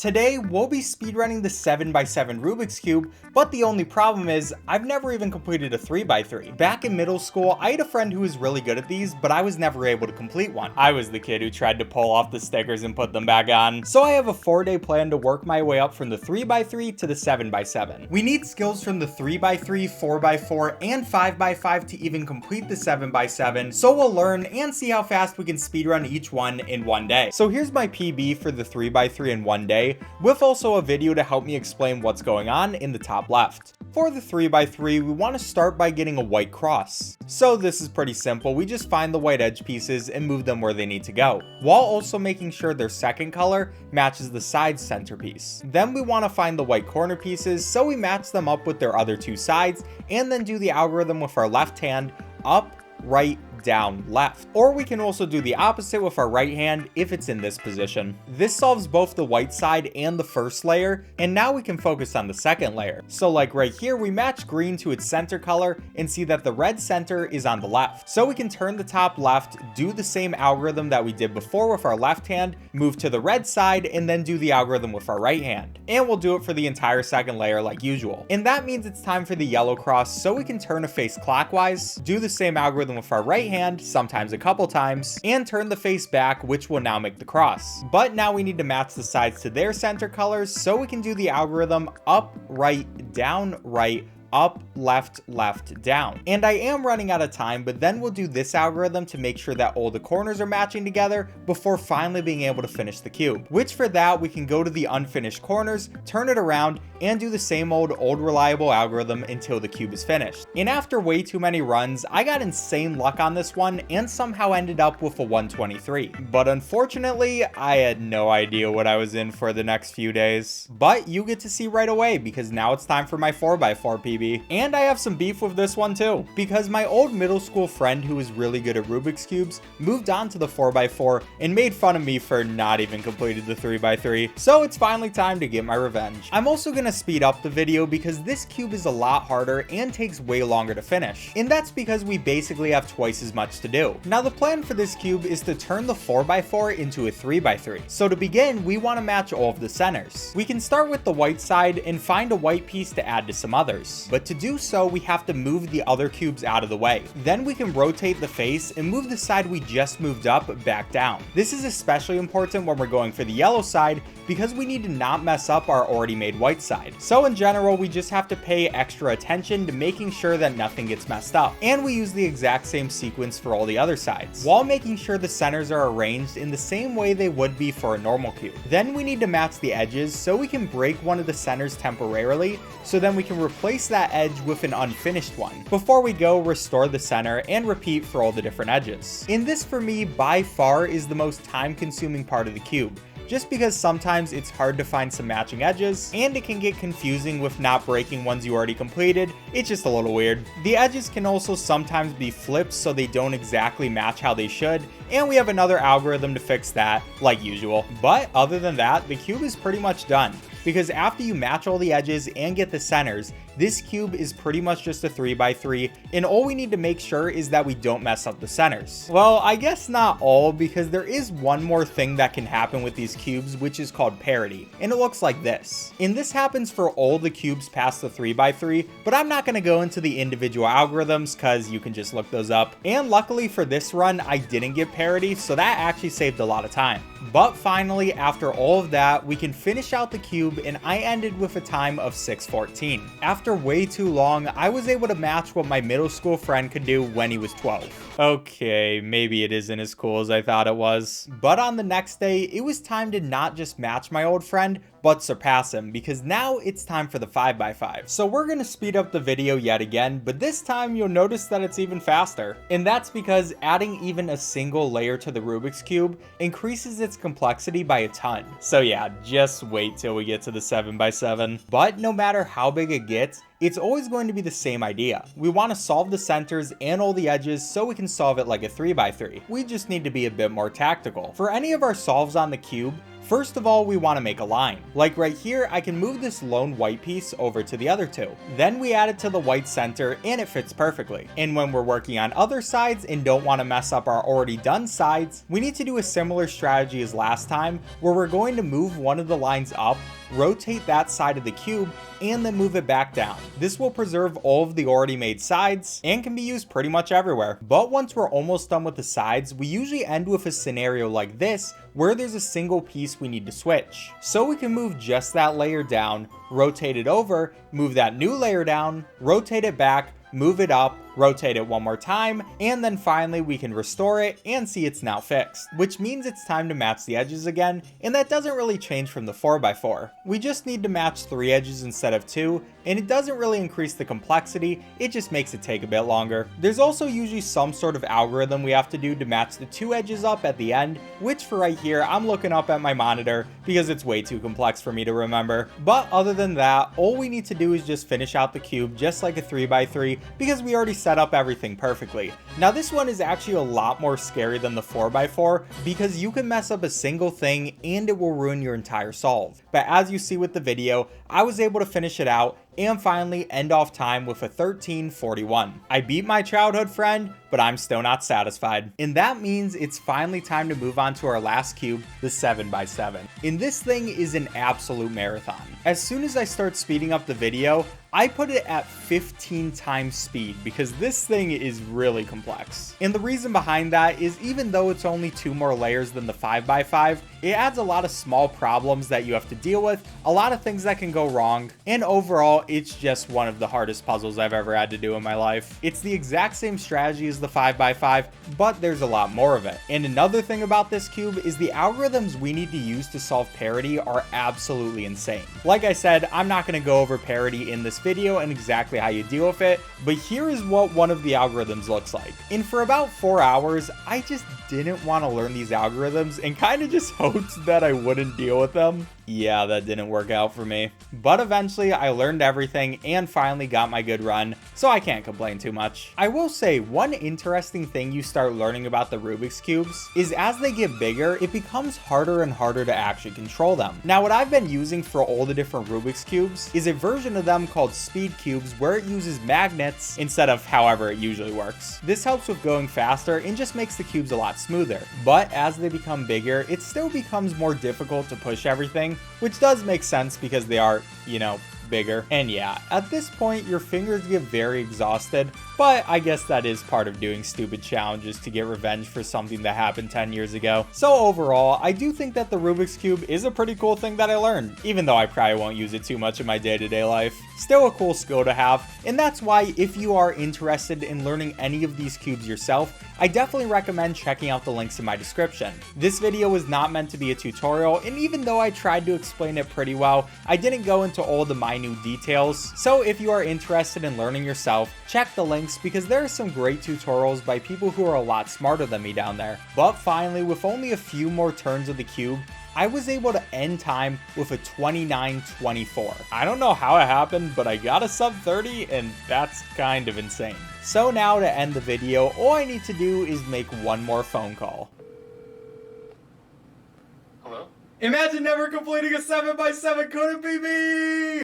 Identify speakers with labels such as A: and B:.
A: Today, we'll be speedrunning the 7x7 Rubik's Cube, but the only problem is, I've never even completed a 3x3. Back in middle school, I had a friend who was really good at these, but I was never able to complete one. I was the kid who tried to pull off the stickers and put them back on. So I have a 4-day plan to work my way up from the 3x3 to the 7x7. We need skills from the 3x3, 4x4, and 5x5 to even complete the 7x7, so we'll learn and see how fast we can speedrun each one in one day. So here's my PB for the 3x3 in one day, with also a video to help me explain what's going on in the top left. For the 3x3, we want to start by getting a white cross. So this is pretty simple, we just find the white edge pieces and move them where they need to go, while also making sure their second color matches the side centerpiece. Then we want to find the white corner pieces, so we match them up with their other two sides, and then do the algorithm with our left hand, up, right, down, left. Or we can also do the opposite with our right hand if it's in this position. This solves both the white side and the first layer, and now we can focus on the second layer. So like right here, we match green to its center color and see that the red center is on the left. So we can turn the top left, do the same algorithm that we did before with our left hand, move to the red side, and then do the algorithm with our right hand. And we'll do it for the entire second layer like usual. And that means it's time for the yellow cross, so we can turn a face clockwise, do the same algorithm with our right hand, sometimes a couple times, and turn the face back, which will now make the cross. But now we need to match the sides to their center colors, so we can do the algorithm up, right, down, right, up, left, left, down. And I am running out of time, but then we'll do this algorithm to make sure that all the corners are matching together before finally being able to finish the cube. Which for that, we can go to the unfinished corners, turn it around, and do the same old reliable algorithm until the cube is finished. And after way too many runs, I got insane luck on this one and somehow ended up with a 123. But unfortunately, I had no idea what I was in for the next few days. But you get to see right away, because now it's time for my 4x4 PB. And I have some beef with this one too, because my old middle school friend who was really good at Rubik's Cubes moved on to the 4x4 and made fun of me for not even completing the 3x3. So it's finally time to get my revenge. I'm also gonna speed up the video because this cube is a lot harder and takes way longer to finish. And that's because we basically have twice as much to do. Now the plan for this cube is to turn the 4x4 into a 3x3. So to begin, we want to match all of the centers. We can start with the white side and find a white piece to add to some others. But to do so, we have to move the other cubes out of the way. Then we can rotate the face and move the side we just moved up back down. This is especially important when we're going for the yellow side, because we need to not mess up our already made white side. So in general, we just have to pay extra attention to making sure that nothing gets messed up. And we use the exact same sequence for all the other sides, while making sure the centers are arranged in the same way they would be for a normal cube. Then we need to match the edges, so we can break one of the centers temporarily, so then we can replace that edge with an unfinished one. Before we go, restore the center and repeat for all the different edges. And this for me by far is the most time consuming part of the cube, just because sometimes it's hard to find some matching edges, and it can get confusing with not breaking ones you already completed. It's just a little weird. The edges can also sometimes be flipped so they don't exactly match how they should, and we have another algorithm to fix that, like usual. But other than that, the cube is pretty much done, because after you match all the edges and get the centers, this cube is pretty much just a 3x3, and all we need to make sure is that we don't mess up the centers. Well, I guess not all, because there is one more thing that can happen with these cubes, which is called parity, and it looks like this. And this happens for all the cubes past the 3x3, but I'm not going to go into the individual algorithms because you can just look those up. And luckily for this run, I didn't get parity, so that actually saved a lot of time. But finally, after all of that, we can finish out the cube, and I ended with a time of 6:14. After way too long, I was able to match what my middle school friend could do when he was 12. Okay, maybe it isn't as cool as I thought it was. But on the next day, it was time to not just match my old friend, but surpass him, because now it's time for the 5x5. So we're gonna speed up the video yet again, but this time you'll notice that it's even faster. And that's because adding even a single layer to the Rubik's Cube increases its complexity by a ton. So yeah, just wait till we get to the 7x7. But no matter how big it gets, it's always going to be the same idea. We want to solve the centers and all the edges so we can solve it like a 3x3. We just need to be a bit more tactical. For any of our solves on the cube, First of all, we want to make a line. Like right here, I can move this lone white piece over to the other two. Then we add it to the white center and it fits perfectly. And when we're working on other sides and don't want to mess up our already done sides, we need to do a similar strategy as last time, where we're going to move one of the lines up, rotate that side of the cube, and then move it back down. This will preserve all of the already made sides and can be used pretty much everywhere. But once we're almost done with the sides, we usually end with a scenario like this where there's a single piece we need to switch. So we can move just that layer down, rotate it over, move that new layer down, rotate it back, move it up, rotate it one more time, and then finally we can restore it and see it's now fixed, which means it's time to match the edges again, and that doesn't really change from the 4x4. We just need to match 3 edges instead of 2, and it doesn't really increase the complexity, it just makes it take a bit longer. There's also usually some sort of algorithm we have to do to match the 2 edges up at the end, which for right here I'm looking up at my monitor because it's way too complex for me to remember. But other than that, all we need to do is just finish out the cube just like a 3x3 because we already set up everything perfectly. Now this one is actually a lot more scary than the 4x4 because you can mess up a single thing and it will ruin your entire solve. But as you see with the video, I was able to finish it out and finally end off time with a 13:41. I beat my childhood friend, but I'm still not satisfied. And that means it's finally time to move on to our last cube, the 7x7. And this thing is an absolute marathon. As soon as I start speeding up the video, I put it at 15 times speed because this thing is really complex. And the reason behind that is even though it's only 2 more layers than the 5x5, it adds a lot of small problems that you have to deal with, a lot of things that can go wrong, and overall, it's just one of the hardest puzzles I've ever had to do in my life. It's the exact same strategy as the 5x5, but there's a lot more of it. And another thing about this cube is the algorithms we need to use to solve parity are absolutely insane. Like I said, I'm not going to go over parity in this video and exactly how you deal with it, but here is what one of the algorithms looks like. And for about 4 hours, I just didn't want to learn these algorithms and kind of just hoped that I wouldn't deal with them. Yeah, that didn't work out for me. But eventually I learned everything and finally got my good run, so I can't complain too much. I will say one interesting thing you start learning about the Rubik's Cubes is as they get bigger, it becomes harder and harder to actually control them. Now what I've been using for all the different Rubik's Cubes is a version of them called Speed Cubes where it uses magnets instead of however it usually works. This helps with going faster and just makes the cubes a lot smoother. But as they become bigger, it still becomes more difficult to push everything, which does make sense because they are, you know, bigger. And yeah, at this point your fingers get very exhausted, but I guess that is part of doing stupid challenges to get revenge for something that happened 10 years ago. So overall, I do think that the Rubik's Cube is a pretty cool thing that I learned, even though I probably won't use it too much in my day-to-day life. Still a cool skill to have, and that's why if you are interested in learning any of these cubes yourself, I definitely recommend checking out the links in my description. This video was not meant to be a tutorial, and even though I tried to explain it pretty well, I didn't go into all the minute details. So if you are interested in learning yourself, check the links because there are some great tutorials by people who are a lot smarter than me down there. But finally, with only a few more turns of the cube, I was able to end time with a 29:24. I don't know how it happened, but I got a sub 30 and that's kind of insane. So now to end the video, all I need to do is make one more phone call. Hello? Imagine never completing a 7x7, could it be me?